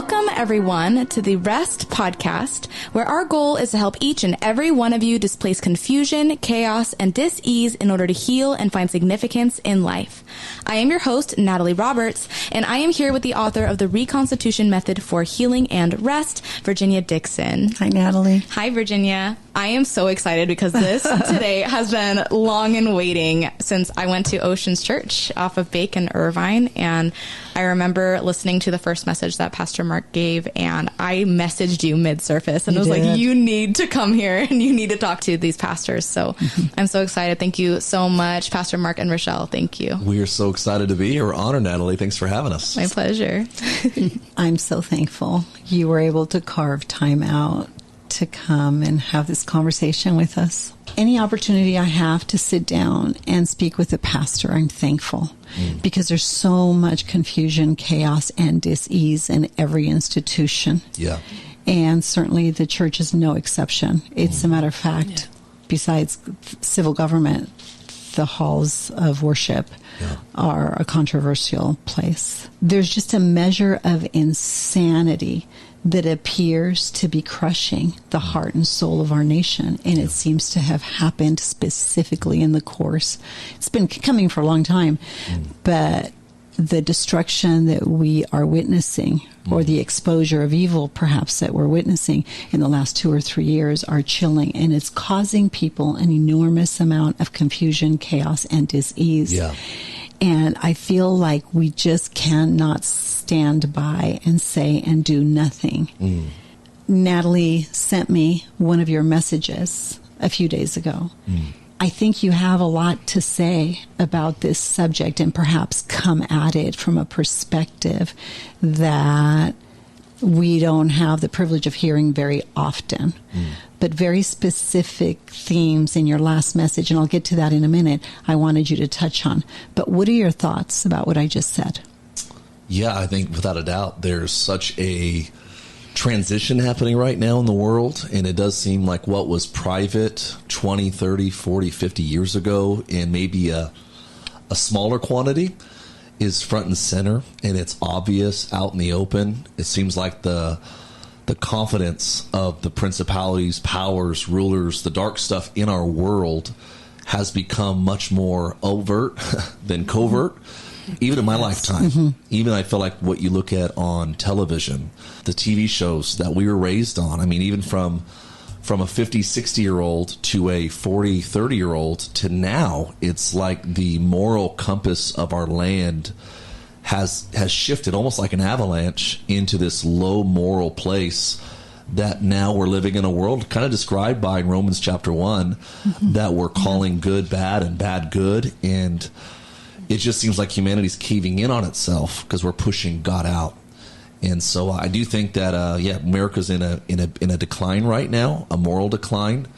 Welcome, everyone, to the R.E.S.T podcast, where our goal is to help each and every one of you displace confusion, chaos, and dis-ease in order to heal and find significance in life. I am your host, Natalie Roberts, and I am here with the author of the Reconstitution Method for Healing and R.E.S.T, Virginia Dixon. Hi, Natalie. Hi, Virginia. I am so excited because this today has been long in waiting since I went to Oceans Church off of Bake and Irvine, and I remember listening to the first message that Pastor Mark gave, and I messaged you mid-surface and was like, you need to come here and you need to talk to these pastors. So I'm so excited. Thank you so much, Pastor Mark and Rachelle. Thank you. We are so excited to be here. We're honored, Natalie. Thanks for having us. My pleasure. I'm so thankful you were able to carve time out to come and have this conversation with us. Any opportunity I have to sit down and speak with a pastor, I'm thankful because there's so much confusion, chaos, and dis-ease in every institution. Yeah. And certainly the church is no exception. It's a matter of fact, besides civil government, the halls of worship are a controversial place. There's just a measure of insanity that appears to be crushing the heart and soul of our nation. And it seems to have happened specifically in the course. It's been coming for a long time, but the destruction that we are witnessing, or the exposure of evil perhaps that we're witnessing in the last 2 or 3 years, are chilling, and it's causing people an enormous amount of confusion, chaos, and dis-ease. Yeah. And I feel like we just cannot stand by and say and do nothing. Natalie sent me one of your messages a few days ago. I think you have a lot to say about this subject and perhaps come at it from a perspective that we don't have the privilege of hearing very often. But very specific themes in your last message, and I'll get to that in a minute, I wanted you to touch on. But what are your thoughts about what I just said? Yeah, I think without a doubt there's such a transition happening right now in the world, and it does seem like what was private 20, 30, 40, 50 years ago in maybe a smaller quantity is front and center, and it's obvious out in the open. It seems like the confidence of the principalities, powers, rulers, the dark stuff in our world has become much more overt than covert, even in my lifetime. Even I feel like what you look at on television, the TV shows that we were raised on, I mean, even from a 50, 60-year-old to a 40, 30-year-old to now, it's like the moral compass of our land has shifted almost like an avalanche into this low moral place that now we're living in a world kind of described by in Romans chapter 1 that we're calling good bad and bad good. And it just seems like humanity's caving in on itself because we're pushing God out. And so I do think that, America's in a decline right now, a moral decline.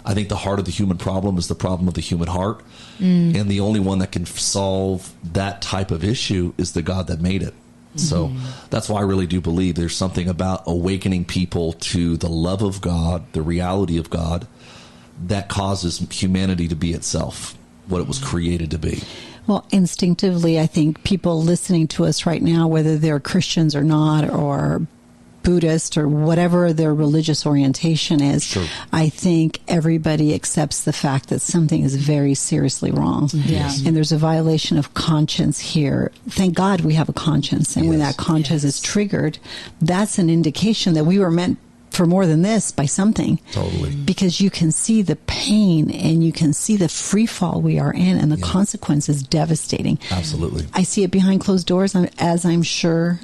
I think the heart of the human problem is the problem of the human heart. And the only one that can solve that type of issue is the God that made it. So that's why I really do believe there's something about awakening people to the love of God, the reality of God, that causes humanity to be itself, what it was created to be. Well, instinctively, I think people listening to us right now, whether they're Christians or not, or Buddhist or whatever their religious orientation is, I think everybody accepts the fact that something is very seriously wrong. And there's a violation of conscience here. Thank God we have a conscience. And when that conscience is triggered, that's an indication that we were meant for more than this by something. Totally. Because you can see the pain and you can see the free fall we are in, and the consequence is devastating. Absolutely. I see it behind closed doors, as I'm sure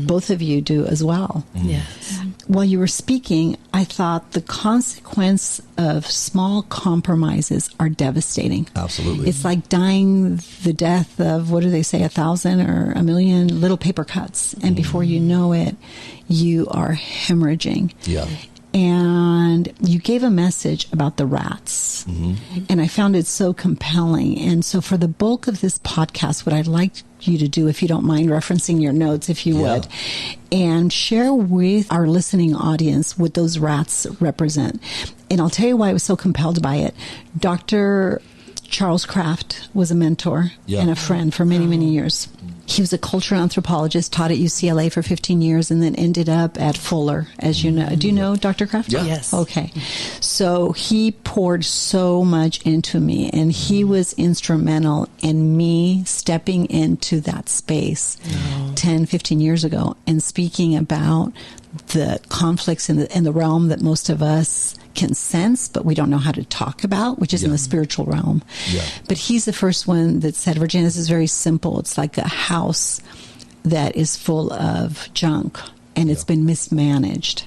both of you do as well. Yes. While you were speaking, I thought the consequence of small compromises are devastating. Absolutely. It's like dying the death of, what do they say, 1,000 or 1,000,000 little paper cuts. And before you know it, you are hemorrhaging. Yeah. And you gave a message about the rats. And I found it so compelling. And so for the bulk of this podcast, what I'd like you to do, if you don't mind referencing your notes, if you would, and share with our listening audience what those rats represent. And I'll tell you why I was so compelled by it. Dr. Charles Kraft was a mentor and a friend for many, many years. He was a cultural anthropologist, taught at UCLA for 15 years, and then ended up at Fuller, as you know. Do you know Dr. Kraft? Yeah. Yes. Okay. So he poured so much into me, and he was instrumental in me stepping into that space 10, 15 years ago and speaking about the conflicts in the realm that most of us can sense, but we don't know how to talk about, which is in the spiritual realm. Yeah. But he's the first one that said, Virginia, this is very simple. It's like a house that is full of junk and it's been mismanaged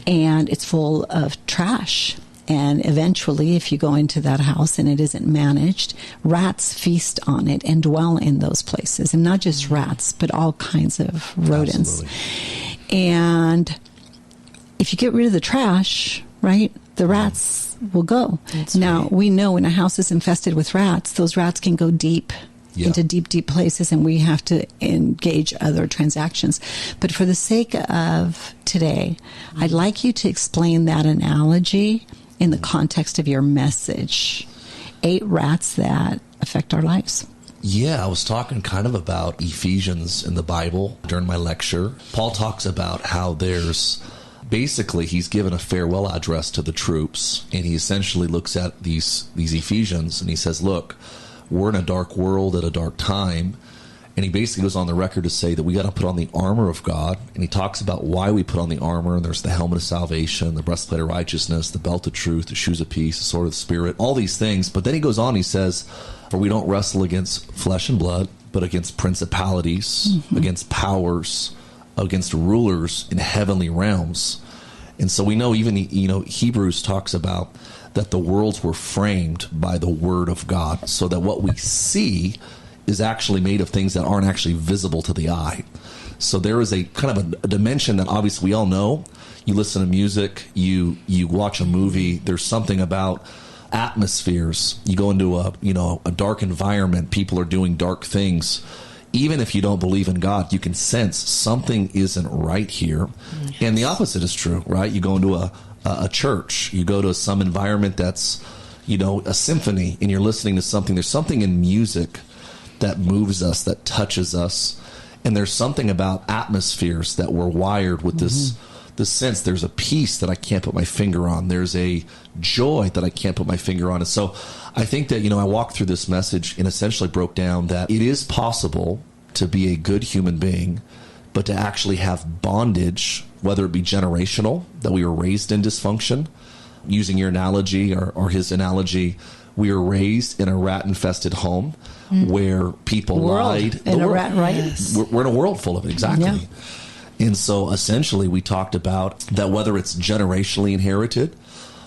and it's full of trash. And eventually, if you go into that house and it isn't managed, rats feast on it and dwell in those places. And not just rats, but all kinds of rodents. Absolutely. And if you get rid of the trash, right, the rats will go. Now, we know when a house is infested with rats, those rats can go deep into deep, deep places, and we have to engage other transactions. But for the sake of today, I'd like you to explain that analogy in the context of your message. 8 rats that affect our lives. Yeah, I was talking kind of about Ephesians in the Bible during my lecture. Paul talks about how there's basically he's given a farewell address to the troops, and he essentially looks at these Ephesians and he says, look, we're in a dark world at a dark time. And he basically goes on the record to say that we got to put on the armor of God. And he talks about why we put on the armor. And there's the helmet of salvation, the breastplate of righteousness, the belt of truth, the shoes of peace, the sword of the Spirit, all these things. But then he goes on, he says, for we don't wrestle against flesh and blood, but against principalities, against powers, against rulers in heavenly realms. And so we know even, Hebrews talks about that the worlds were framed by the word of God, so that what we see is actually made of things that aren't actually visible to the eye. So there is a kind of a dimension that obviously we all know. You listen to music, you watch a movie, there's something about atmospheres. You go into a dark environment, people are doing dark things. Even if you don't believe in God, you can sense something isn't right here. Yes. And the opposite is true, right? You go into a church, you go to some environment that's, a symphony, and you're listening to something. There's something in music that moves us, that touches us. And there's something about atmospheres that we're wired with this sense. There's a peace that I can't put my finger on. There's a joy that I can't put my finger on. And so I think that, I walked through this message and essentially broke down that it is possible to be a good human being, but to actually have bondage, whether it be generational, that we were raised in dysfunction. Using your analogy or his analogy, we were raised in a rat-infested home where people lied. In a rat, right? Yes. We're in a world full of it, exactly. Yeah. And so essentially we talked about that whether it's generationally inherited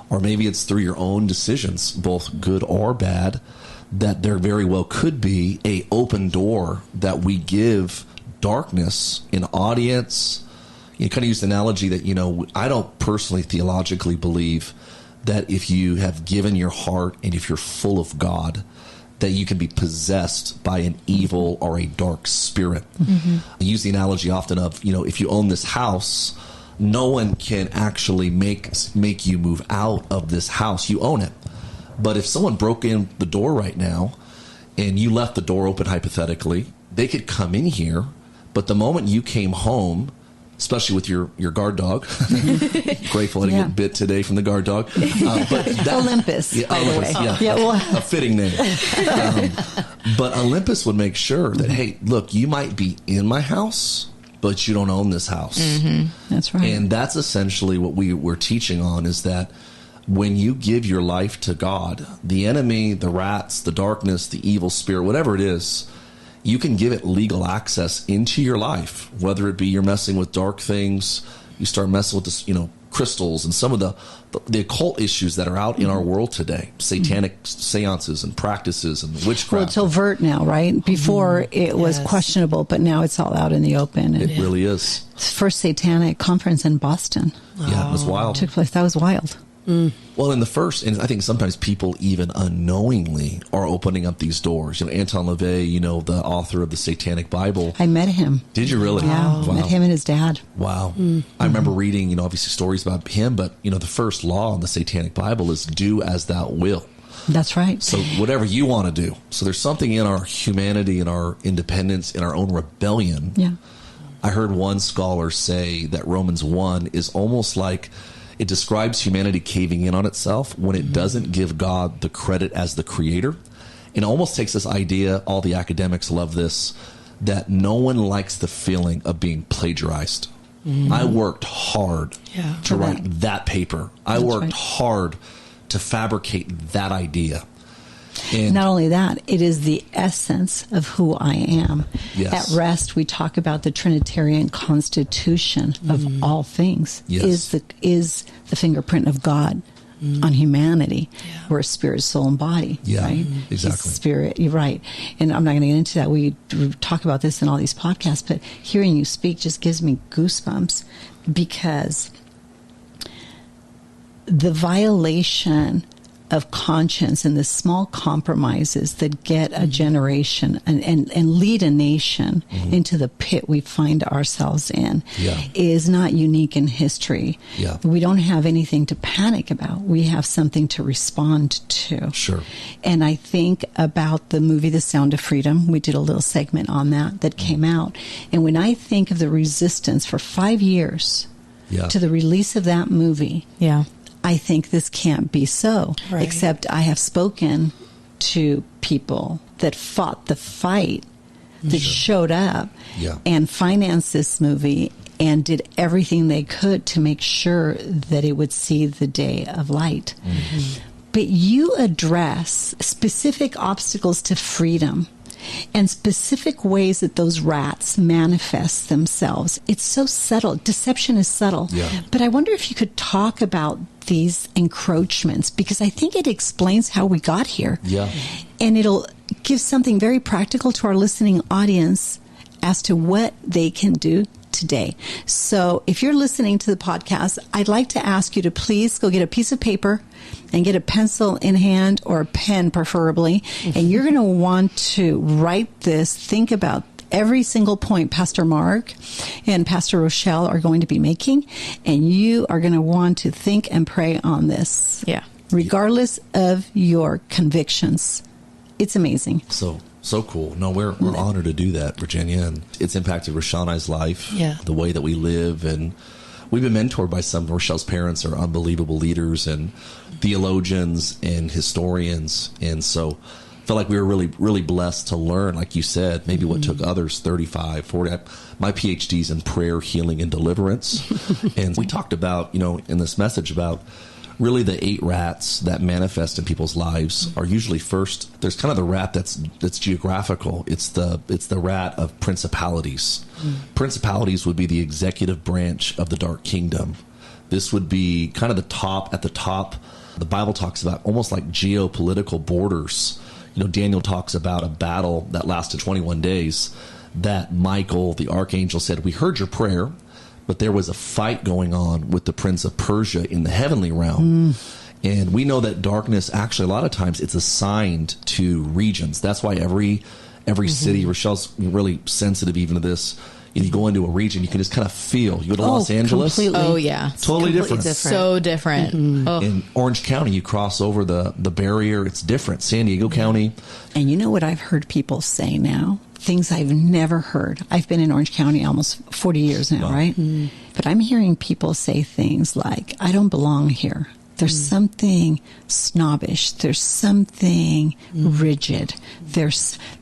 or maybe it's through your own decisions, both good or bad, that there very well could be a open door that we give darkness in audience. You kind of use the analogy that, I don't personally theologically believe that if you have given your heart and if you're full of God, that you can be possessed by an evil or a dark spirit. I use the analogy often of, if you own this house, no one can actually make you move out of this house. You own it. But if someone broke in the door right now and you left the door open hypothetically, they could come in here. But the moment you came home, especially with your guard dog, grateful I didn't get bit today from the guard dog. But Olympus, by the way. A fitting name. But Olympus would make sure that, hey, look, you might be in my house, but you don't own this house. That's right. And that's essentially what we're teaching on, is that when you give your life to God, the enemy, the rats, the darkness, the evil spirit, whatever it is, you can give it legal access into your life, whether it be you're messing with dark things, you start messing with this, crystals and some of the occult issues that are out in our world today, satanic seances and practices and witchcraft. Well, it's overt now, right? Before it was questionable, but now it's all out in the open. And it really is. First satanic conference in Boston. Yeah, it was wild. Took place. That was wild. Well, in the first, and I think sometimes people even unknowingly are opening up these doors. Anton LaVey, the author of the Satanic Bible. I met him. Did you really? Yeah, wow. Met him and his dad. Wow. I remember reading, obviously stories about him, but, the first law in the Satanic Bible is do as thou wilt. That's right. So whatever you want to do. So there's something in our humanity, in our independence, in our own rebellion. Yeah. I heard one scholar say that Romans 1 is almost like it describes humanity caving in on itself when it doesn't give God the credit as the creator. And it almost takes this idea, all the academics love this, that no one likes the feeling of being plagiarized. I worked hard to write that paper. I worked hard to fabricate that idea. And not only that, it is the essence of who I am. Yes. At R.E.S.T, we talk about the Trinitarian constitution of all things. Yes. Is the fingerprint of God on humanity. We're spirit, soul, and body. Yeah, right? exactly. Spirit, you're right. And I'm not going to get into that. We talk about this in all these podcasts, but hearing you speak just gives me goosebumps, because the violation of conscience and the small compromises that get a generation and lead a nation into the pit we find ourselves in is not unique in history. Yeah. We don't have anything to panic about. We have something to respond to. Sure. And I think about the movie The Sound of Freedom. We did a little segment on that came out. And when I think of the resistance for 5 years to the release of that movie, I think this can't be so, except I have spoken to people that fought the fight, that showed up and financed this movie and did everything they could to make sure that it would see the day of light. But you address specific obstacles to freedom and specific ways that those rats manifest themselves. It's so subtle. Deception is subtle. But I wonder if you could talk about these encroachments, because I think it explains how we got here. And it'll give something very practical to our listening audience as to what they can do today. So if you're listening to the podcast, I'd like to ask you to please go get a piece of paper and get a pencil in hand, or a pen preferably, and you're going to want to write this, think about every single point Pastor Mark and Pastor Rachelle are going to be making, and you are going to want to think and pray on this. Regardless of your convictions. It's amazing. So cool. No, we're honored to do that, Virginia, and it's impacted Rachelle and I's life, the way that we live, and we've been mentored by some. Rachelle's parents are unbelievable leaders and theologians and historians, and so I feel like we were really, really blessed to learn, like you said, maybe what took others 35, 40. My PhD's in prayer, healing, and deliverance, and we talked about, in this message about really the 8 rats that manifest in people's lives are usually first. There's kind of the rat that's geographical. It's the rat of principalities. Principalities would be the executive branch of the dark kingdom. This would be kind of the top. At the top, the Bible talks about almost like geopolitical borders. Daniel talks about a battle that lasted 21 days that Michael, the archangel, said, "We heard your prayer, but there was a fight going on with the prince of Persia in the heavenly realm." And we know that darkness, actually, a lot of times it's assigned to regions. That's why every city, Rachelle's really sensitive even to this. You go into a region, you can just kind of feel. You go to Los Angeles. Completely. Oh, yeah. Totally different. So different. In Orange County, you cross over the barrier. It's different. San Diego County. And you know what I've heard people say now? Things I've never heard. I've been in Orange County almost 40 years now, right? But I'm hearing people say things like, "I don't belong here." There's something snobbish. There's something rigid.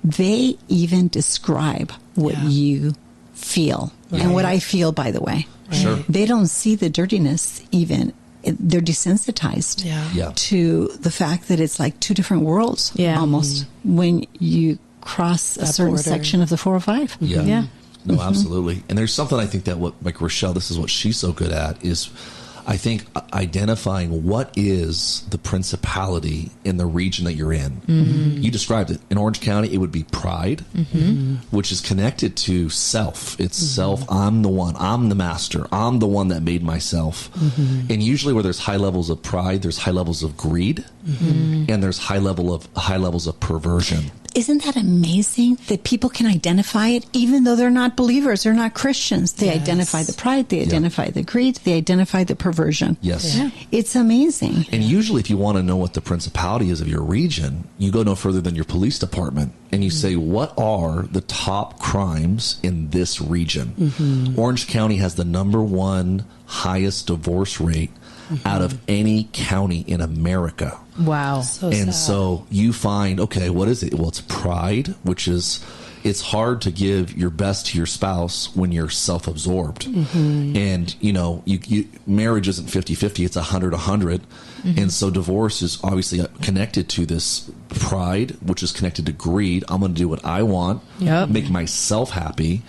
They even describe what you feel. And what I feel, by the way. Sure. They don't see the dirtiness even. They're desensitized to the fact that it's like two different worlds almost when you cross a certain section of the 405. No, absolutely. And there's something I think that like Rachelle, this is what she's so good at, is I think identifying what is the principality in the region that you're in. You described it. In Orange County, it would be pride, which is connected to self. It's self. I'm the one. I'm the master. I'm the one that made myself. And usually where there's high levels of pride, there's high levels of greed, and there's high levels of perversion. isn't that amazing that people can identify it even though they're not believers, they're not Christians? They identify the pride, they identify the greed, they identify the perversion. Yes. Yeah. It's amazing. And usually if you want to know what the principality is of your region, you go no further than your police department and you say, what are the top crimes in this region? Orange County has the #1 highest divorce rate out of any county in America. Wow. So you find, okay, what is it? Well, it's pride, which is, it's hard to give your best to your spouse when you're self-absorbed. And, you marriage isn't 50-50, it's 100-100. And so divorce is obviously connected to this pride, which is connected to greed. I'm going to do what I want, make myself happy.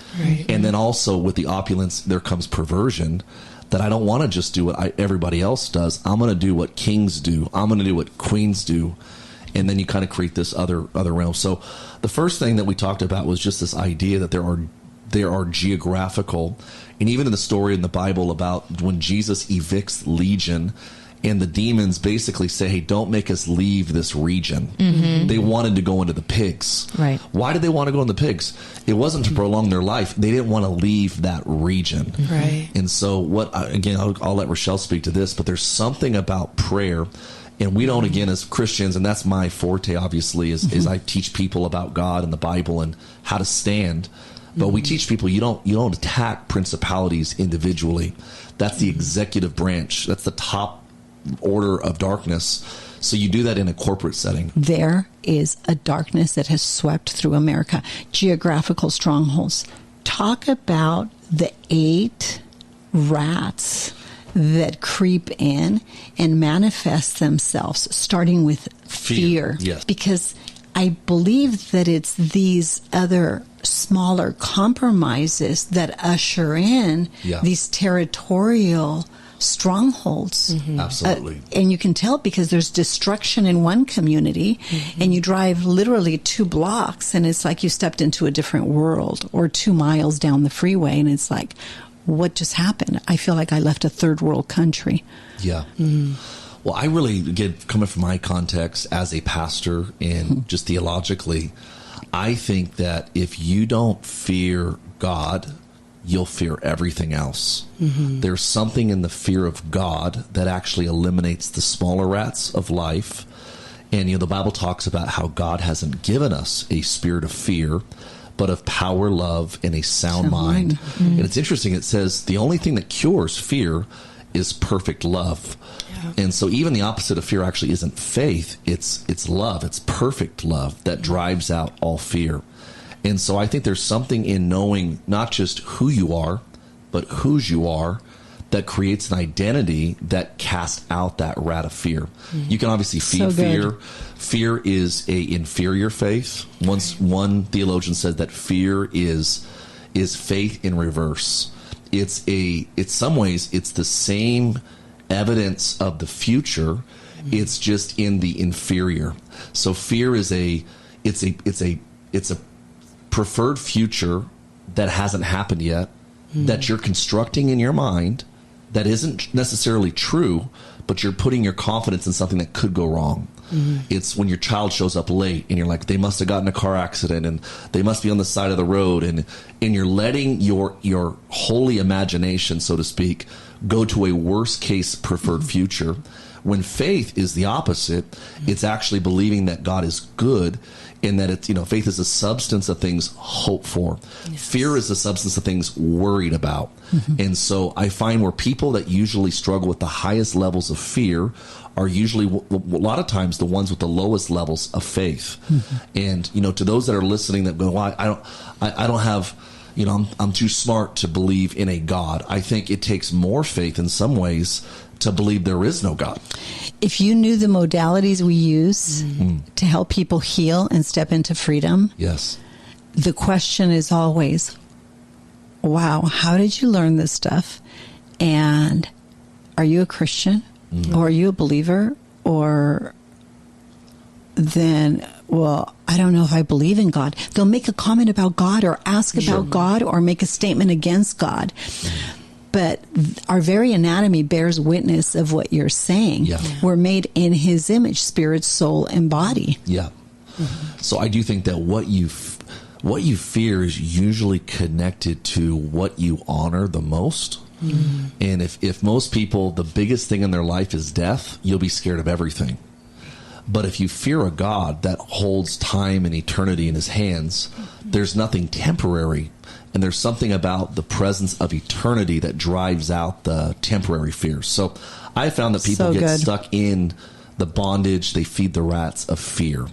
And then also with the opulence, there comes perversion. That I don't want to just do what everybody else does. I'm going to do what kings do. I'm going to do what queens do. And then you kind of create this other realm. So the first thing that we talked about was just this idea that there are geographical, and even in the story in the Bible about when Jesus evicts Legion, and the demons basically say, hey, don't make us leave this region. They wanted to go into the pigs. Right. Why did they want to go in the pigs? It wasn't to prolong their life. They didn't want to leave that region. Right. And so I'll let Rachelle speak to this, but there's something about prayer. And we don't, again, as Christians, and that's my forte, obviously, is I teach people about God and the Bible and how to stand. But we teach people you don't attack principalities individually. That's the executive branch. That's the top order of darkness. So you do that in a corporate setting. There is a darkness that has swept through America. Geographical strongholds. Talk about the 8 rats that creep in and manifest themselves, starting with fear. Yes. Because I believe that it's these other smaller compromises that usher in these territorial strongholds. Absolutely. And you can tell because there's destruction in one community and you drive literally 2 blocks and it's like you stepped into a different world, or 2 miles down the freeway and it's like, what just happened? I feel like I left a third world country. Yeah. Well, I really, again, coming from my context as a pastor and just theologically, I think that if you don't fear God, you'll fear everything else. There's something in the fear of God that actually eliminates the smaller rats of life. And, the Bible talks about how God hasn't given us a spirit of fear, but of power, love, and a sound mind. And it's interesting. It says the only thing that cures fear is perfect love. And so even the opposite of fear actually isn't faith. It's love. It's perfect love that drives out all fear. And so I think there's something in knowing not just who you are, but whose you are, that creates an identity that casts out that rat of fear. You can obviously feed fear. Fear is a inferior faith. One theologian said that fear is faith in reverse. It's some ways it's the same evidence of the future. It's just in the inferior. So fear is it's a preferred future that hasn't happened yet, that you're constructing in your mind, that isn't necessarily true, but you're putting your confidence in something that could go wrong. It's when your child shows up late and you're like, they must have gotten in a car accident and they must be on the side of the road, and you're letting your holy imagination, so to speak, go to a worst case preferred future. When faith is the opposite, it's actually believing that God is good, and that it's, faith is a substance of things hoped for. Yes. Fear is a substance of things worried about. And so I find where people that usually struggle with the highest levels of fear are usually a lot of times the ones with the lowest levels of faith. And, to those that are listening that go, well, I don't have, I'm too smart to believe in a God. I think it takes more faith in some ways to believe there is no God. If you knew the modalities we use to help people heal and step into freedom, yes, the question is always, wow, how did you learn this stuff? And are you a Christian? Or are you a believer? Or then, well, I don't know if I believe in God. They'll make a comment about God or ask about God or make a statement against God. But our very anatomy bears witness of what you're saying. We're made in his image, spirit, soul, and body. So I do think that what you fear is usually connected to what you honor the most. And if most people, the biggest thing in their life is death, you'll be scared of everything. But if you fear a God that holds time and eternity in his hands, there's nothing temporary. And there's something about the presence of eternity that drives out the temporary fears. So I found that people get stuck in the bondage, they feed the rats of fear.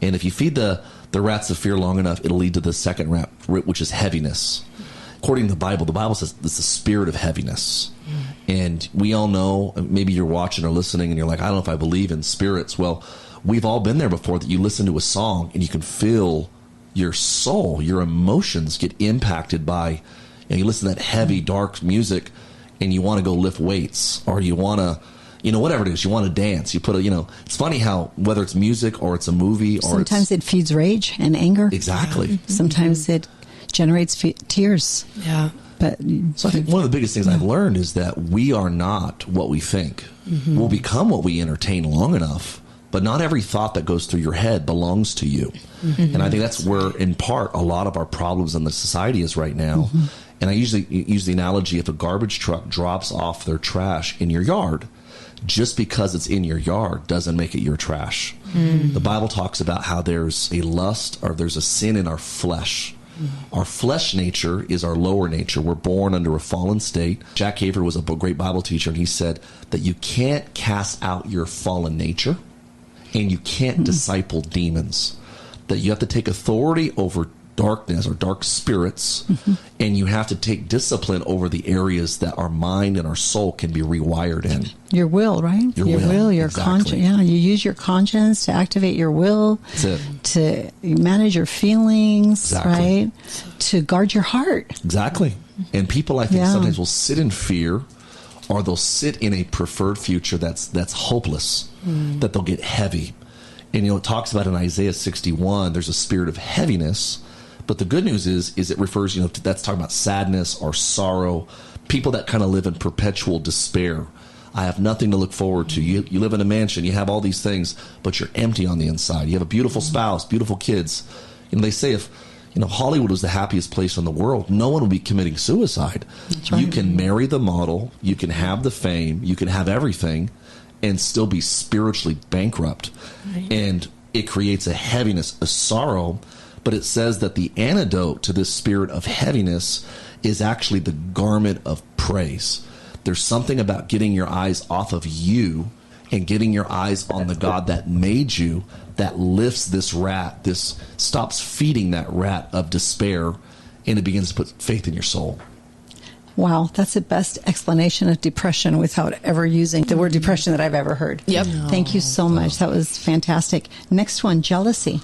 And if you feed the rats of fear long enough, it'll lead to the second rat, which is heaviness. According to the Bible says it's a spirit of heaviness. And we all know, maybe you're watching or listening and you're like, I don't know if I believe in spirits. Well, we've all been there before, that you listen to a song and you can feel your soul, your emotions get impacted by, you listen to that heavy, dark music and you want to go lift weights, or you want to, whatever it is, you want to dance. You put it's funny how, whether it's music or it's a movie, or sometimes it feeds rage and anger. Exactly. Sometimes it generates tears. Yeah. But so I think one of the biggest things I've learned is that we are not what we think. We'll become what we entertain long enough, but not every thought that goes through your head belongs to you. And I think that's where, in part, a lot of our problems in the society is right now. And I usually use the analogy, if a garbage truck drops off their trash in your yard, just because it's in your yard doesn't make it your trash. The Bible talks about how there's a lust, or there's a sin in our flesh. Our flesh nature is our lower nature. We're born under a fallen state. Jack Haver was a great Bible teacher, and he said that you can't cast out your fallen nature, and you can't disciple demons. That you have to take authority over darkness or dark spirits, and you have to take discipline over the areas that our mind and our soul can be rewired in. Your will, right? Your will, your conscience. Yeah, you use your conscience to activate your will. That's it. To manage your feelings, right? To guard your heart. Exactly. And people, I think, sometimes will sit in fear, or they'll sit in a preferred future that's hopeless, that they'll get heavy. And, it talks about in Isaiah 61, there's a spirit of heaviness. But the good news is it refers, that's talking about sadness or sorrow, people that kind of live in perpetual despair. I have nothing to look forward to. You live in a mansion, you have all these things, but you're empty on the inside. You have a beautiful spouse, beautiful kids. They say if, Hollywood was the happiest place in the world, no one would be committing suicide. Right. You can marry the model, you can have the fame, you can have everything, and still be spiritually bankrupt. Right. And it creates a heaviness, a sorrow. But it says that the antidote to this spirit of heaviness is actually the garment of praise. There's something about getting your eyes off of you and getting your eyes on the God that made you, that lifts this rat, stops feeding that rat of despair, and it begins to put faith in your soul. Wow, that's the best explanation of depression without ever using the word depression that I've ever heard. Yep. Thank you so much. That was fantastic. Next one, jealousy.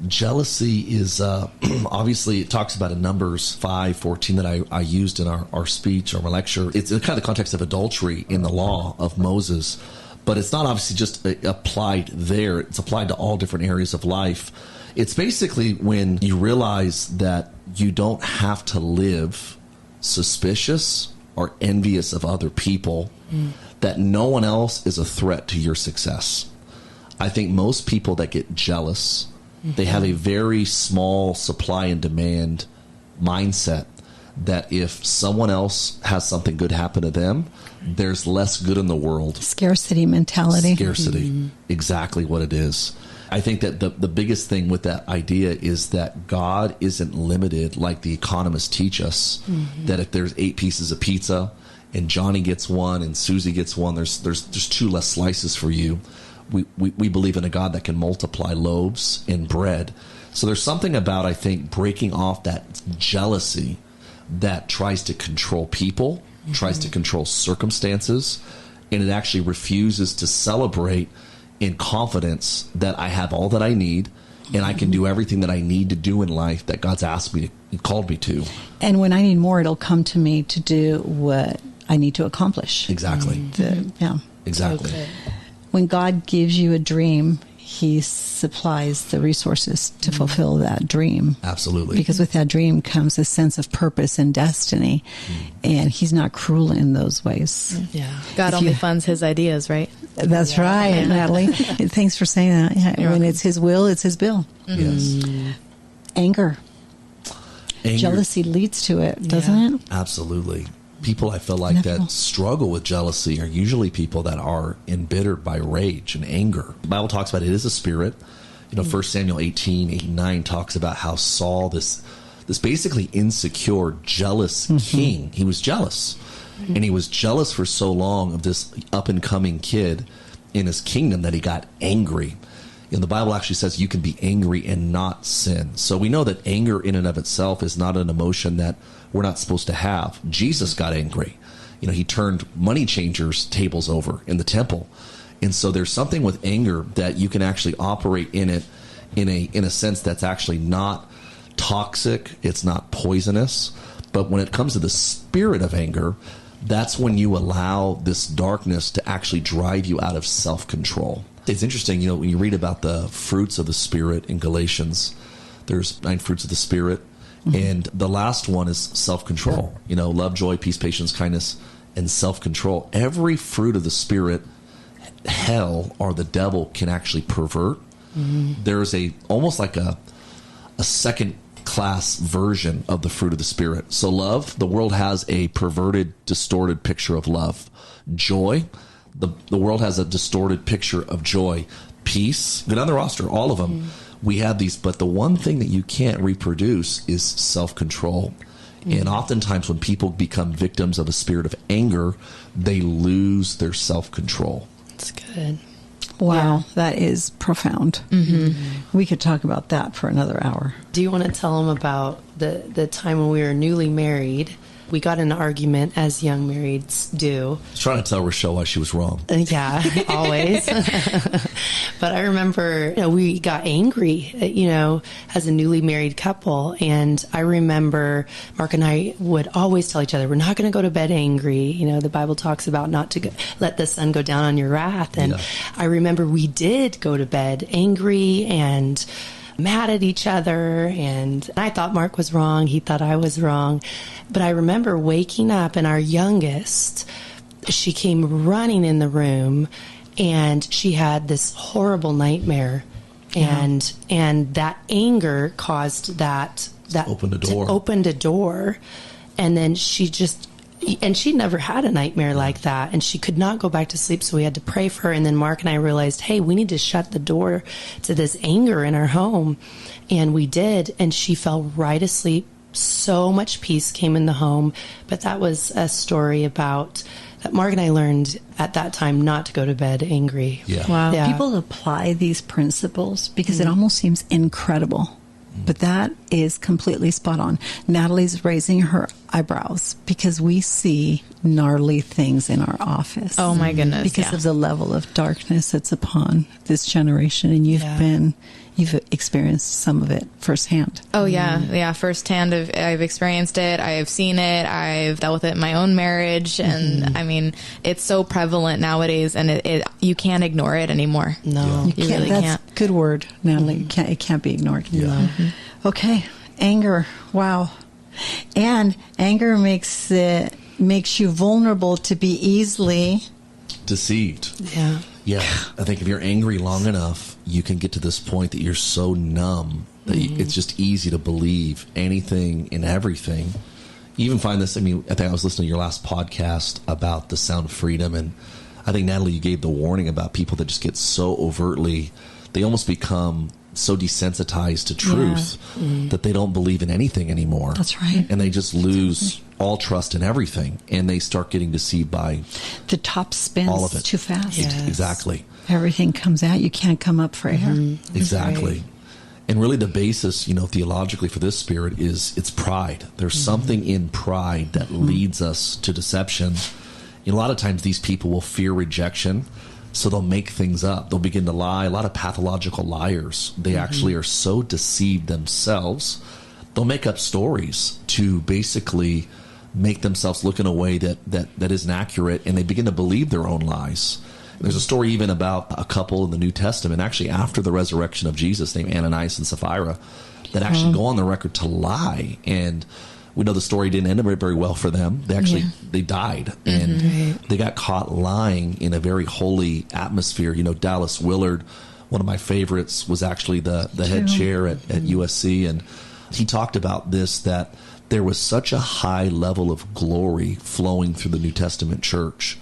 Jealousy is, obviously, it talks about in Numbers 5:14 that I used in our speech or my lecture. It's in kind of the context of adultery in the law of Moses. But it's not obviously just applied there. It's applied to all different areas of life. It's basically when you realize that you don't have to live suspicious or envious of other people, that no one else is a threat to your success. I think most people that get jealous, they have a very small supply and demand mindset, that if someone else has something good happen to them, there's less good in the world. Scarcity mentality. Scarcity. Exactly what it is. I think that the biggest thing with that idea is that God isn't limited like the economists teach us, that if there's 8 pieces of pizza and Johnny gets one and Susie gets one, there's 2 less slices for you. We believe in a God that can multiply loaves and bread. So there's something about, I think, breaking off that jealousy that tries to control people, tries to control circumstances, and it actually refuses to celebrate in confidence that I have all that I need and I can do everything that I need to do in life that God's asked me to, called me to. And when I need more, it'll come to me to do what I need to accomplish. Exactly. Yeah. Exactly. Okay. When God gives you a dream, he supplies the resources to fulfill that dream. Absolutely. Because with that dream comes a sense of purpose and destiny, and he's not cruel in those ways. Yeah. God only funds his ideas, right? That's right, Natalie. Thanks for saying that. Yeah, when welcome. it's his will, it's his bill. Yes. Anger. Jealousy leads to it, doesn't it? Absolutely. People I feel like that struggle with jealousy are usually people that are embittered by rage and anger. The Bible talks about it is a spirit. 1 Samuel 18:9 talks about how Saul, this basically insecure, jealous king, he was jealous. And he was jealous for so long of this up-and-coming kid in his kingdom that he got angry. The Bible actually says you can be angry and not sin. So we know that anger in and of itself is not an emotion that we're not supposed to have. Jesus got angry. He turned money changers' tables over in the temple. And so there's something with anger that you can actually operate in it in a sense that's actually not toxic. It's not poisonous. But when it comes to the spirit of anger, that's when you allow this darkness to actually drive you out of self-control. It's interesting, when you read about the fruits of the Spirit in Galatians, there's 9 fruits of the Spirit, and the last one is self-control. Love, joy, peace, patience, kindness, and self-control. Every fruit of the Spirit, hell or the devil can actually pervert. There's almost like a second-class version of the fruit of the Spirit. So love, the world has a perverted, distorted picture of love. Joy, the world has a distorted picture of joy. Peace, go down the roster, all of them. We have these, but the one thing that you can't reproduce is self-control. And oftentimes when people become victims of a spirit of anger, they lose their self-control. That's good. Wow, that is profound. We could talk about that for another hour. Do you want to tell them about the time when we were newly married? We got in an argument, as young marrieds do. I was trying to tell Rachelle why she was wrong. Yeah, always. But I remember we got angry, as a newly married couple. And I remember Mark and I would always tell each other, we're not going to go to bed angry. The Bible talks about not to let the sun go down on your wrath. And I remember we did go to bed angry and mad at each other, and I thought Mark was wrong, he thought I was wrong. But I remember waking up, and our youngest, she came running in the room, and she had this horrible nightmare, and that anger caused that opened a door, and then and she never had a nightmare like that, and she could not go back to sleep, so we had to pray for her. And then Mark and I realized, hey, we need to shut the door to this anger in our home. And we did, and she fell right asleep. So much peace came in the home. But that was a story about that Mark and I learned at that time not to go to bed angry. Yeah. Wow. Yeah. People apply these principles because it almost seems incredible. But that is completely spot on. Natalie's raising her eyebrows because we see gnarly things in our office. Oh my goodness. Because of the level of darkness that's upon this generation. And you've experienced some of it firsthand. Oh yeah. Firsthand, I've experienced it. I've seen it. I've dealt with it in my own marriage, and I mean, it's so prevalent nowadays, and you can't ignore it anymore. No, You really that's can't. a good word, Natalie. It can't be ignored. Yeah. Okay, anger. Wow, and anger makes you vulnerable to be easily Deceived. Yeah. Yeah, I think if you're angry long enough, you can get to this point that you're so numb that it's just easy to believe anything and everything. You even find this, I think I was listening to your last podcast about the sound of freedom, and I think, Natalie, you gave the warning about people that just get so overtly, they almost become so desensitized to truth that they don't believe in anything anymore. That's right. And they just lose all trust in everything, and they start getting deceived by the top spins all of it. too fast. Yes. Exactly. Everything comes out. You can't come up for air. Exactly. Right. And really the basis, theologically for this spirit is it's pride. There's something in pride that leads us to deception. A lot of times these people will fear rejection, so they'll make things up. They'll begin to lie. A lot of pathological liars, they actually are so deceived themselves, they'll make up stories to basically make themselves look in a way that isn't accurate, and they begin to believe their own lies. There's a story even about a couple in the New Testament, actually after the resurrection of Jesus, named Ananias and Sapphira, that actually go on the record to lie. And we know the story didn't end very well for them. They actually, they died, and they got caught lying in a very holy atmosphere. You know, Dallas Willard, one of my favorites, was actually the head chair at USC. And he talked about this, that there was such a high level of glory flowing through the New Testament church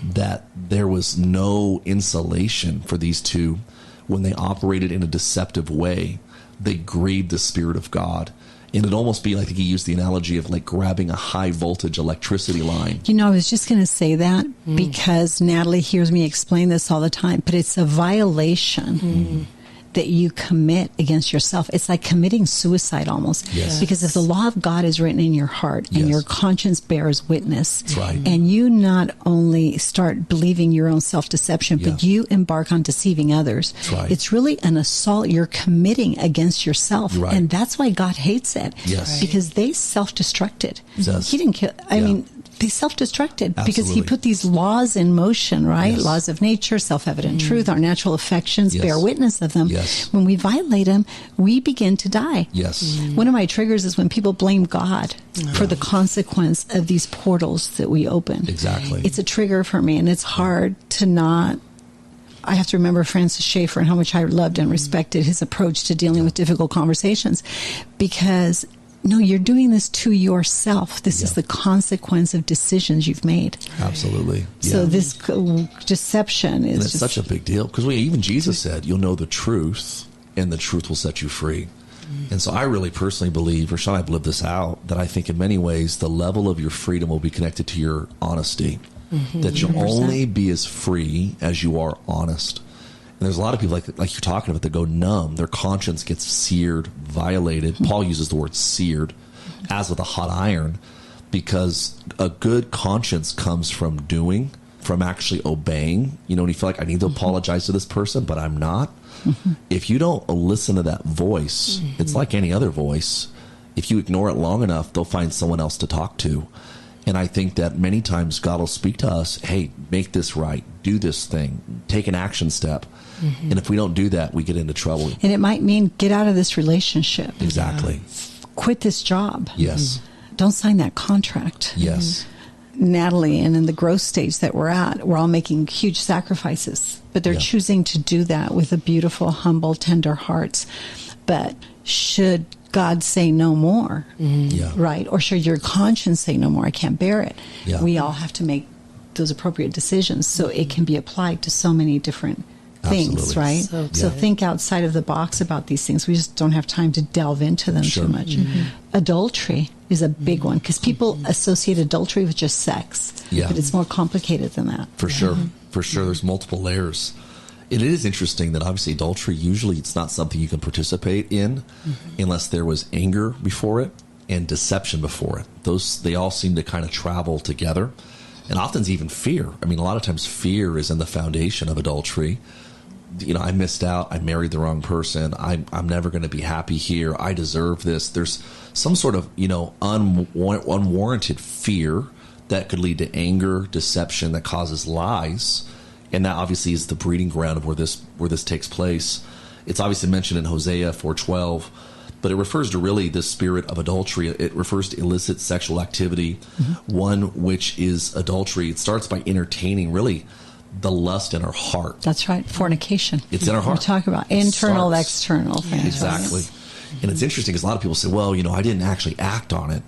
that there was no insulation for these two. When they operated in a deceptive way, they grieved the Spirit of God. And it'd almost be like, I think he used the analogy of like grabbing a high voltage electricity line. You know, I was just going to say that because Natalie hears me explain this all the time, but it's a violation that you commit against yourself. It's like committing suicide almost. Yes. Because if the law of God is written in your heart and your conscience bears witness, and you not only start believing your own self-deception, but you embark on deceiving others, it's really an assault you're committing against yourself. And that's why God hates it. Because they self-destructed. He didn't kill, I mean, they self-destructed because he put these laws in motion, right? Laws of nature, self-evident truth, our natural affections bear witness of them. When we violate them, we begin to die. One of my triggers is when people blame God for the consequence of these portals that we open. It's a trigger for me, and it's hard to not. I have to remember Francis Schaeffer and how much I loved and respected his approach to dealing with difficult conversations, because no, you're doing this to yourself. This is the consequence of decisions you've made. Absolutely. So this deception is it's such a big deal, because even Jesus said, you'll know the truth and the truth will set you free. And so I really personally believe, Rachelle and I have lived this out, that I think in many ways the level of your freedom will be connected to your honesty. That you'll 100%. Only be as free as you are honest. And there's a lot of people like you're talking about that go numb. Their conscience gets seared, violated. Paul uses the word seared, as with a hot iron, because a good conscience comes from doing, from actually obeying. You know, when you feel like, I need to apologize to this person, but I'm not. If you don't listen to that voice, it's like any other voice. If you ignore it long enough, they'll find someone else to talk to. And I think that many times God will speak to us, hey, make this right, do this thing, take an action step. And if we don't do that, we get into trouble. And it might mean get out of this relationship. Exactly. Quit this job. Yes. Don't sign that contract. Yes. Natalie, and in the growth stage that we're at, we're all making huge sacrifices, but they're choosing to do that with a beautiful, humble, tender hearts. But should God say no more, right? Or should your conscience say no more? I can't bear it. We all have to make those appropriate decisions so it can be applied to so many different things, right? So think outside of the box about these things. We just don't have time to delve into them too much. Adultery is a big one, because people associate adultery with just sex, but it's more complicated than that. For sure. There's multiple layers. It is interesting that obviously adultery, usually it's not something you can participate in unless there was anger before it and deception before it. They all seem to kind of travel together. And often it's even fear. I mean, a lot of times fear is in the foundation of adultery. You know, I missed out. I married the wrong person. I'm never going to be happy here. I deserve this. There's some sort of, unwarranted fear that could lead to anger, deception, that causes lies. And that obviously is the breeding ground of where this takes place. It's obviously mentioned in Hosea 4:12, but it refers to really the spirit of adultery. It refers to illicit sexual activity, one which is adultery. It starts by entertaining really the lust in our heart. That's right. Fornication. It's in our heart. We're talking about internal, external things. Exactly. Right? And it's interesting because a lot of people say, well, I didn't actually act on it.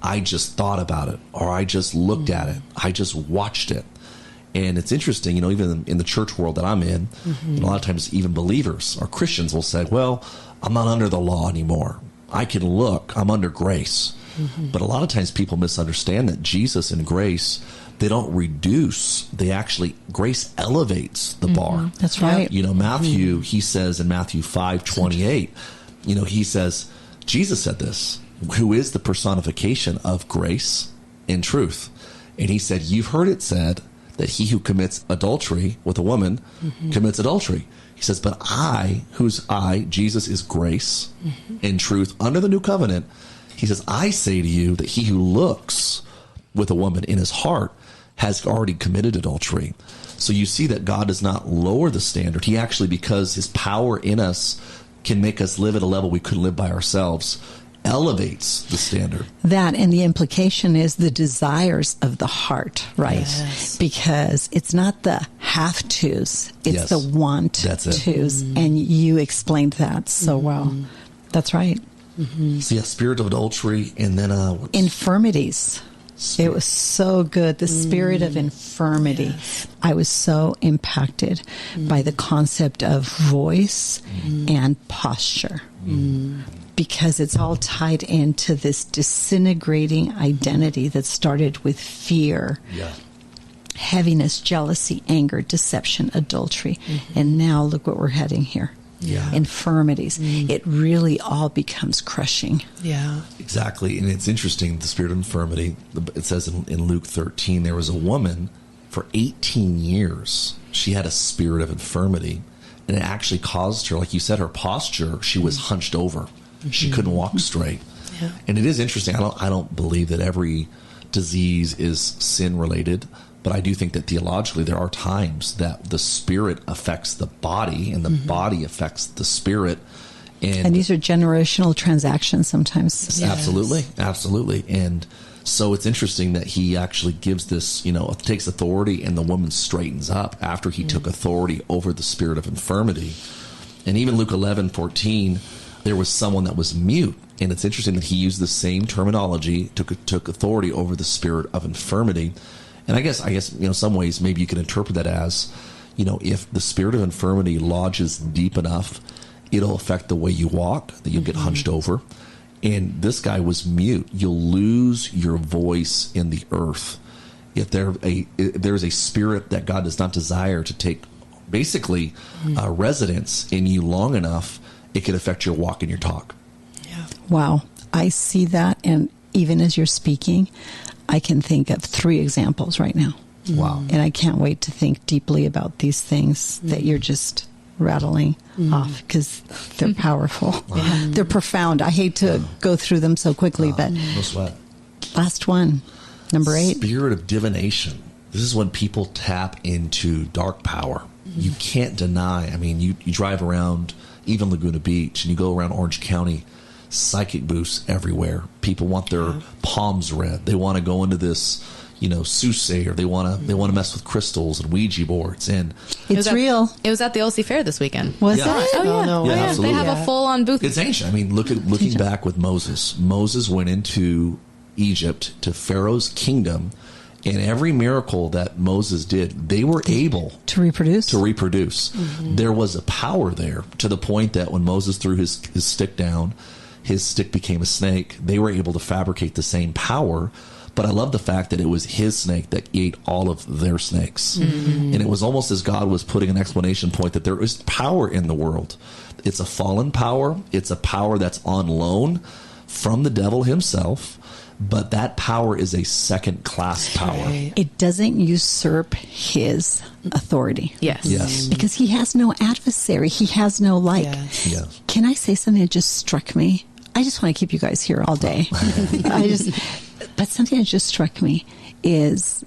I just thought about it, or I just looked at it. I just watched it. And it's interesting, even in the church world that I'm in, and a lot of times even believers or Christians will say, well, I'm not under the law anymore. I can look. I'm under grace. But a lot of times people misunderstand that Jesus and grace, they don't reduce. Grace elevates the bar. That's right. Matthew, he says in Matthew 5:28, he says, Jesus said this, who is the personification of grace and truth. And he said, you've heard it said that he who commits adultery with a woman commits adultery. He says, but Jesus is grace and truth under the new covenant. He says, I say to you that he who looks with a woman in his heart has already committed adultery. So you see that God does not lower the standard. He actually, because his power in us can make us live at a level we couldn't live by ourselves, elevates the standard. That, and the implication is the desires of the heart, right? Yes. Because it's not the have tos, it's Yes. the want That's it. tos. And you explained that so well. That's right. So yeah, spirit of adultery, and then Infirmities. It was so good. The spirit of infirmity. I was so impacted by the concept of voice and posture. Because it's all tied into this disintegrating identity that started with fear, heaviness, jealousy, anger, deception, adultery. And now look what we're heading here. Infirmities. It really all becomes crushing. Yeah. Exactly. And it's interesting, the spirit of infirmity, it says in Luke 13, there was a woman for 18 years. She had a spirit of infirmity, and it actually caused her, like you said, her posture, she was hunched over. She couldn't walk straight. Yeah. And it is interesting. I don't believe that every disease is sin related, but I do think that theologically there are times that the spirit affects the body and the body affects the spirit. And these are generational transactions sometimes. Absolutely. Absolutely. And so it's interesting that he actually gives this, takes authority, and the woman straightens up after he took authority over the spirit of infirmity. And even Luke 11:14, there was someone that was mute. And it's interesting that he used the same terminology, took authority over the spirit of infirmity. And I guess, some ways maybe you can interpret that as, if the spirit of infirmity lodges deep enough, it'll affect the way you walk, that you'll get hunched over. And this guy was mute. You'll lose your voice in the earth. If there's a spirit that God does not desire to take basically residence in you long enough, it could affect your walk and your talk. Yeah. Wow. I see that. And even as you're speaking, I can think of 3 examples right now. Wow. And I can't wait to think deeply about these things that you're just rattling off, because they're powerful. They're profound. I hate to go through them so quickly, but No sweat. last one, number 8. Spirit of divination. This is when people tap into dark power. You can't deny. I mean, you drive around even Laguna Beach and you go around Orange County, psychic booths everywhere. People want their palms read. They want to go into this, soothsayer. They want to mess with crystals and Ouija boards. And It's real. It was at the OC Fair this weekend. Was Yeah. it? Oh, yeah. no Yeah, way. They absolutely. have a full-on booth. it's ancient. I mean, looking back with Moses. Moses went into Egypt, to Pharaoh's kingdom, and every miracle that Moses did, they were able To reproduce? to reproduce. There was a power there, to the point that when Moses threw his stick down, his stick became a snake. They were able to fabricate the same power. But I love the fact that it was his snake that ate all of their snakes. And it was almost as God was putting an exclamation point that there is power in the world. It's a fallen power. It's a power that's on loan from the devil himself. But that power is a second-class power. Right. It doesn't usurp his authority. Yes. Yes. Because he has no adversary. He has no like. Yes. Yes. Can I say something that just struck me? I just want to keep you guys here all day. But something that just struck me is,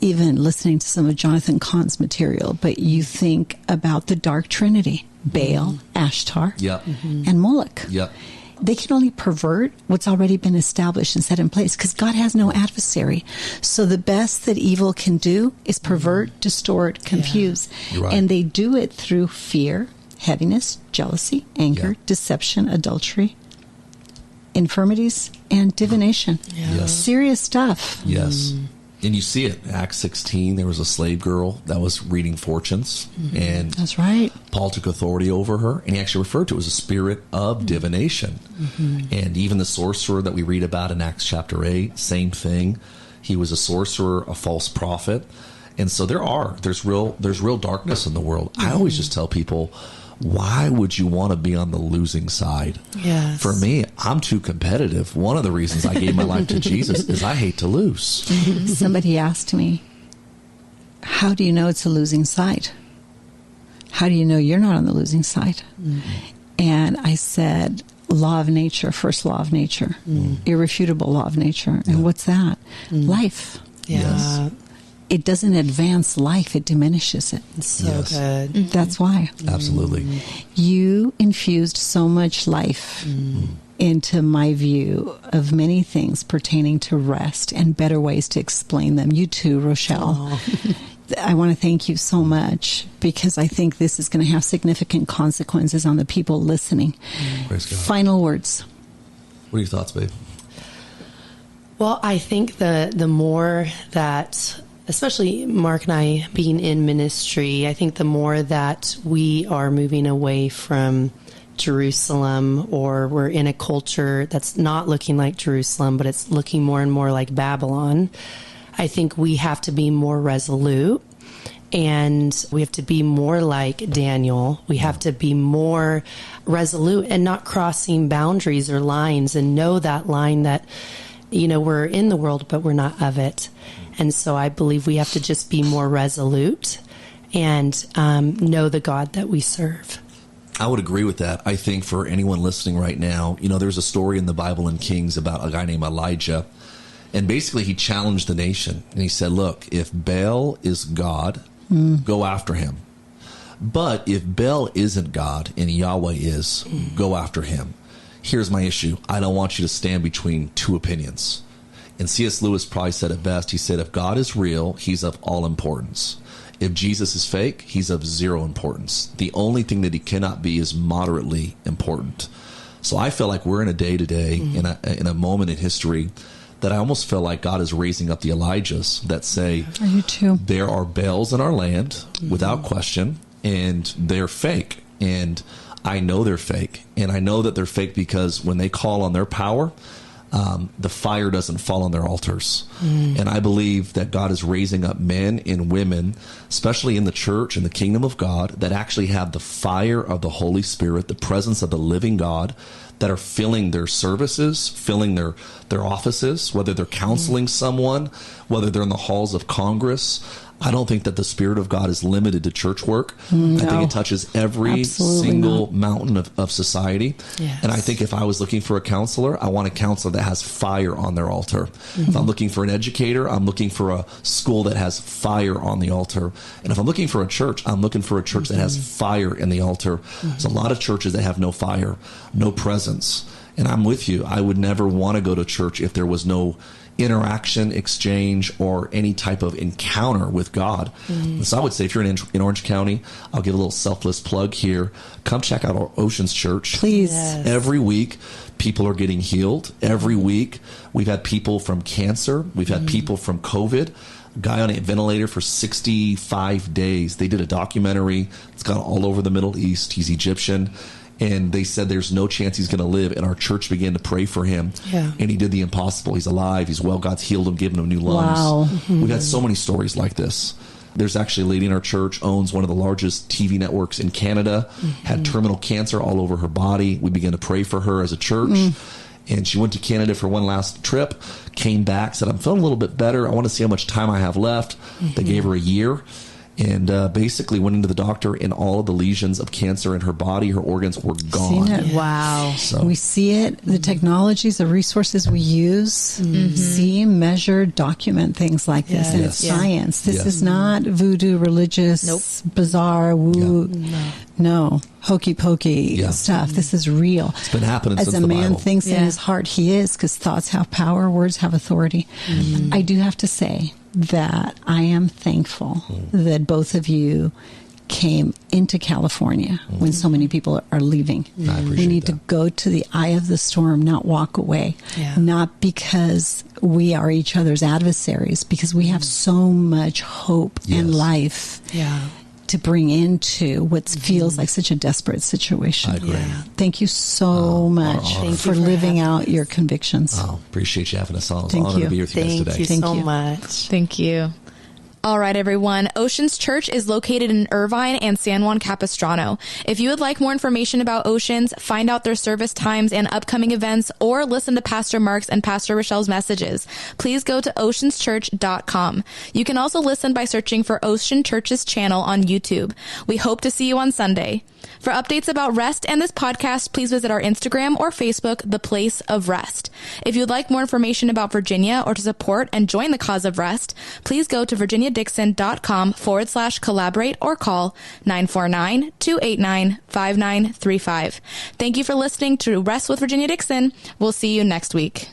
even listening to some of Jonathan Cahn's material, but you think about the dark trinity, Baal, Ashtar, Yep. and Moloch. Yep. They can only pervert what's already been established and set in place, because God has no adversary. So the best that evil can do is pervert, distort, confuse. You're right. And they do it through fear, heaviness, jealousy, anger, deception, adultery, infirmities, and divination. Yes. Serious stuff. Yes. And you see it. Acts 16, there was a slave girl that was reading fortunes. And That's right. Paul took authority over her, and he actually referred to it as a spirit of divination. And even the sorcerer that we read about in Acts chapter 8, same thing. He was a sorcerer, a false prophet. And so there's real darkness in the world. I always just tell people, why would you want to be on the losing side? Yes. For me, I'm too competitive. One of the reasons I gave my life to Jesus is I hate to lose. Somebody asked me, how do you know it's a losing side? How do you know you're not on the losing side? And I said, law of nature, first law of nature, irrefutable law of nature. And what's that? Life. Yeah. Yes. it doesn't advance life, it diminishes it. So Yes. good. That's why. Absolutely. You infused so much life into my view of many things pertaining to rest and better ways to explain them. You too, Rochelle. I want to thank you so much, because I think this is going to have significant consequences on the people listening. Praise God. Final words. What are your thoughts, babe? Well, I think the more that, especially Mark and I being in ministry, I think the more that we are moving away from Jerusalem, or we're in a culture that's not looking like Jerusalem, but it's looking more and more like Babylon, I think we have to be more resolute, and we have to be more like Daniel. We have to be more resolute and not crossing boundaries or lines, and know that line that, we're in the world, but we're not of it. And so I believe we have to just be more resolute and know the God that we serve. I would agree with that. I think for anyone listening right now, there's a story in the Bible in Kings about a guy named Elijah. And basically he challenged the nation. And he said, look, if Baal is God, go after him. But if Baal isn't God and Yahweh is, go after him. Here's my issue. I don't want you to stand between two opinions. And C.S. Lewis probably said it best. He said, if God is real, he's of all importance. If Jesus is fake, he's of zero importance. The only thing that he cannot be is moderately important. So I feel like we're in a day today, in a moment in history, that I almost feel like God is raising up the Elijahs that say, Are you too? There are Baals in our land, without question, and they're fake. And I know they're fake. And I know that they're fake because when they call on their power, the fire doesn't fall on their altars. And I believe that God is raising up men and women, especially in the church and the kingdom of God, that actually have the fire of the Holy Spirit, the presence of the living God, that are filling their services, filling their offices, whether they're counseling someone, whether they're in the halls of Congress. I don't think that the Spirit of God is limited to church work. I think it touches every single mountain of society. Yes. And I think if I was looking for a counselor, I want a counselor that has fire on their altar. If I'm looking for an educator, I'm looking for a school that has fire on the altar. And if I'm looking for a church, I'm looking for a church that has fire in the altar. There's a lot of churches that have no fire, no presence. And I'm with you. I would never want to go to church if there was no interaction, exchange, or any type of encounter with God. So I would say if you're in Orange County, I'll give a little selfless plug here. Come check out our Oceans Church. Please. Yes. Every week, people are getting healed. Every week, we've had people from cancer. We've had people from COVID. A guy on a ventilator for 65 days. They did a documentary. It's gone all over the Middle East. He's Egyptian. And they said there's no chance he's going to live. And our church began to pray for him. Yeah. And he did the impossible. He's alive. He's well. God's healed him, given him new lungs. Wow. We've had so many stories like this. There's actually a lady in our church, owns one of the largest TV networks in Canada, had terminal cancer all over her body. We began to pray for her as a church. And she went to Canada for one last trip, came back, said, I'm feeling a little bit better. I want to see how much time I have left. They gave her a year. And basically went into the doctor, and all of the lesions of cancer in her body, her organs were gone. Seen it? Wow. So- We see it. The technologies, the resources we use, see, measure, document things like this. Yes. And it's Yeah. science. This Yeah. is not voodoo, religious, bizarre, woo. No. Hokey pokey stuff. This is real. It's been happening As since a the man Bible. thinks in Yeah. his heart, he is, because thoughts have power, words have authority. I do have to say that I am thankful that both of you came into California when so many people are leaving. I appreciate We need to that. go to the eye of the storm, not walk away. Yeah. Not because we are each other's adversaries, because we have so much hope and Yes. life Yeah. to bring into what feels like such a desperate situation. I agree. Yeah. Thank you so much honor. Thank for you for living having out your convictions. Oh, appreciate you having us on. It's Thank an honor you. to be here with you guys Thank today. you Thank so you. much. Thank you. All right, everyone. Oceans Church is located in Irvine and San Juan Capistrano. If you would like more information about Oceans, find out their service times and upcoming events, or listen to Pastor Mark's and Pastor Rachelle's messages, please go to oceanschurch.com. You can also listen by searching for Ocean Church's channel on YouTube. We hope to see you on Sunday. For updates about REST and this podcast, please visit our Instagram or Facebook, The Place of REST. If you'd like more information about Virginia or to support and join the cause of REST, please go to virginia.gov/REST. virginiadixon.com/collaborate or call 949-289-5935. Thank you for listening to Rest with Virginia Dixon. We'll see you next week.